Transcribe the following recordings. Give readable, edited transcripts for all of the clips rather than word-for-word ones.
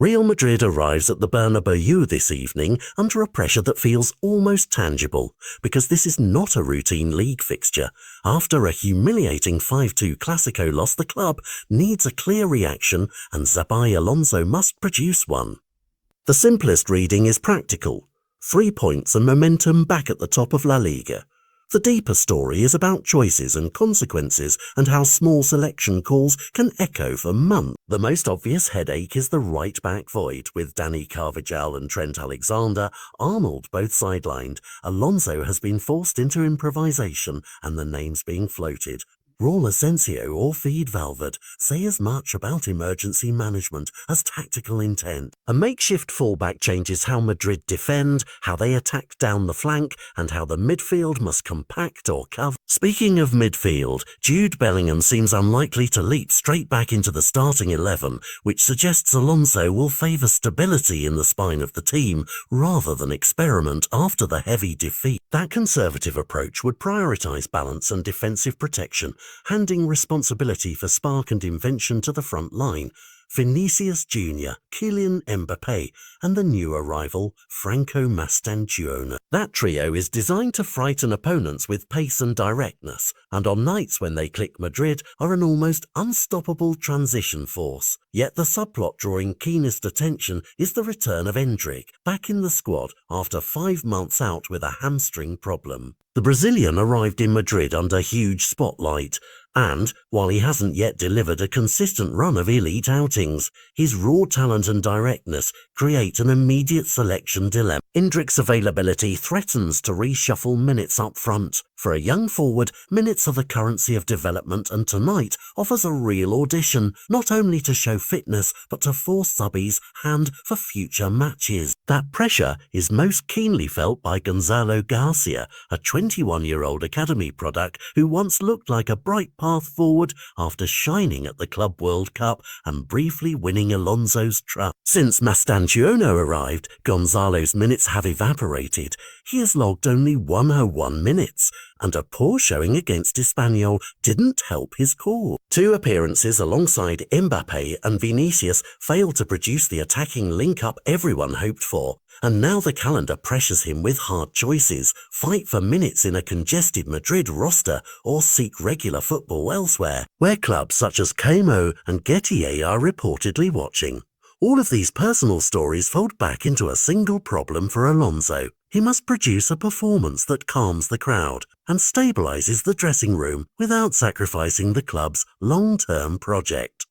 Real Madrid arrives at the Bernabeu this evening under a pressure that feels almost tangible, because this is not a routine league fixture. After a humiliating 5-2 Clásico loss, the club needs a clear reaction, and Xabi Alonso must produce one. The simplest reading is practical. 3 points and momentum back at the top of La Liga. The deeper story is about choices and consequences and how small selection calls can echo for months. The most obvious headache is the right-back void, with Dani Carvajal and Trent Alexander-Arnold both sidelined. Alonso has been forced into improvisation and the names being floated. Raul Asensio or Feed Valverde say as much about emergency management as tactical intent. A makeshift fullback changes how Madrid defend, how they attack down the flank, and how the midfield must compact or cover. Speaking of midfield, Jude Bellingham seems unlikely to leap straight back into the starting 11, which suggests Alonso will favour stability in the spine of the team rather than experiment after the heavy defeat. That conservative approach would prioritise balance and defensive protection, handing responsibility for spark and invention to the front line, Vinicius Jr., Kylian Mbappé, and the new arrival, Franco Mastantuono. That trio is designed to frighten opponents with pace and directness, and on nights when they click, Madrid are an almost unstoppable transition force. Yet the subplot drawing keenest attention is the return of Endrick, back in the squad after 5 months out with a hamstring problem. The Brazilian arrived in Madrid under huge spotlight, and, while he hasn't yet delivered a consistent run of elite outings, his raw talent and directness create an immediate selection dilemma. Endrick's availability threatens to reshuffle minutes up front. For a young forward, minutes are the currency of development, and tonight offers a real audition, not only to show fitness, but to force Xabi's hand for future matches. That pressure is most keenly felt by Gonzalo, a 21-year-old academy product who once looked like a bright path forward after shining at the Club World Cup and briefly winning Alonso's trust. Since Mastantuono arrived, Gonzalo's minutes have evaporated. He has logged only 101 minutes, and a poor showing against Espanyol didn't help his cause. 2 appearances alongside Mbappé and Vinicius failed to produce the attacking link-up everyone hoped for, and now the calendar pressures him with hard choices: fight for minutes in a congested Madrid roster or seek regular football elsewhere, where clubs such as Como and Getty are reportedly watching. All of these personal stories fold back into a single problem for Alonso. He must produce a performance that calms the crowd and stabilizes the dressing room without sacrificing the club's long-term project.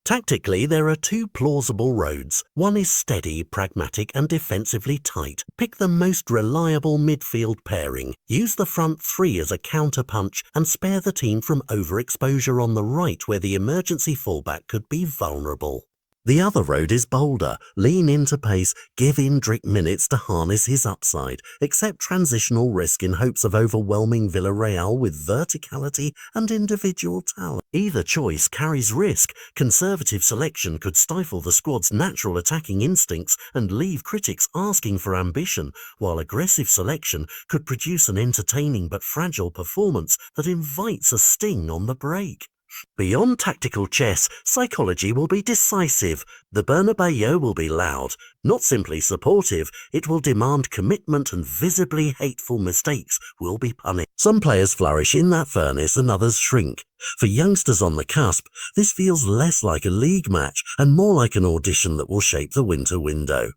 Tactically, there are 2 plausible roads. One is steady, pragmatic, and defensively tight. Pick the most reliable midfield pairing. Use the front 3 as a counter-punch and spare the team from overexposure on the right, where the emergency fullback could be vulnerable. The other road is bolder. Lean into pace, give Endrick minutes to harness his upside, accept transitional risk in hopes of overwhelming Villarreal with verticality and individual talent. Either choice carries risk. Conservative selection could stifle the squad's natural attacking instincts and leave critics asking for ambition, while aggressive selection could produce an entertaining but fragile performance that invites a sting on the break. Beyond tactical chess, psychology will be decisive. The Bernabeu will be loud, not simply supportive. It will demand commitment, and visibly hateful mistakes will be punished. Some players flourish in that furnace and others shrink. For youngsters on the cusp, this feels less like a league match and more like an audition that will shape the winter window.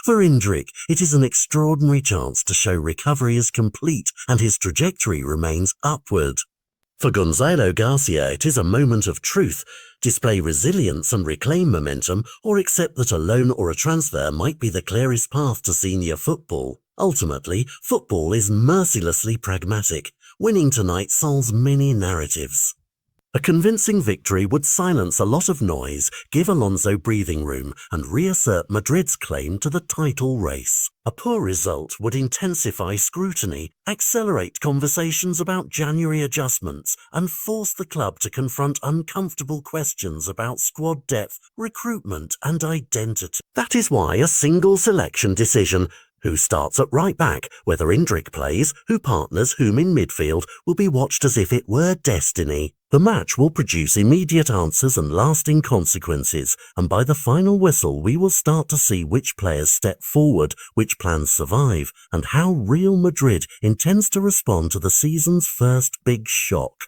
For Endrick, it is an extraordinary chance to show recovery is complete and his trajectory remains upward. For Gonzalo, it is a moment of truth. Display resilience and reclaim momentum, or accept that a loan or a transfer might be the clearest path to senior football. Ultimately, football is mercilessly pragmatic. Winning tonight solves many narratives. A convincing victory would silence a lot of noise, give Alonso breathing room, and reassert Madrid's claim to the title race. A poor result would intensify scrutiny, accelerate conversations about January adjustments, and force the club to confront uncomfortable questions about squad depth, recruitment, and identity. That is why a single selection decision Who starts at right back, whether Endrick plays, who partners whom in midfield will be watched as if it were destiny. The match will produce immediate answers and lasting consequences, and by the final whistle we will start to see which players step forward, which plans survive, and how Real Madrid intends to respond to the season's first big shock.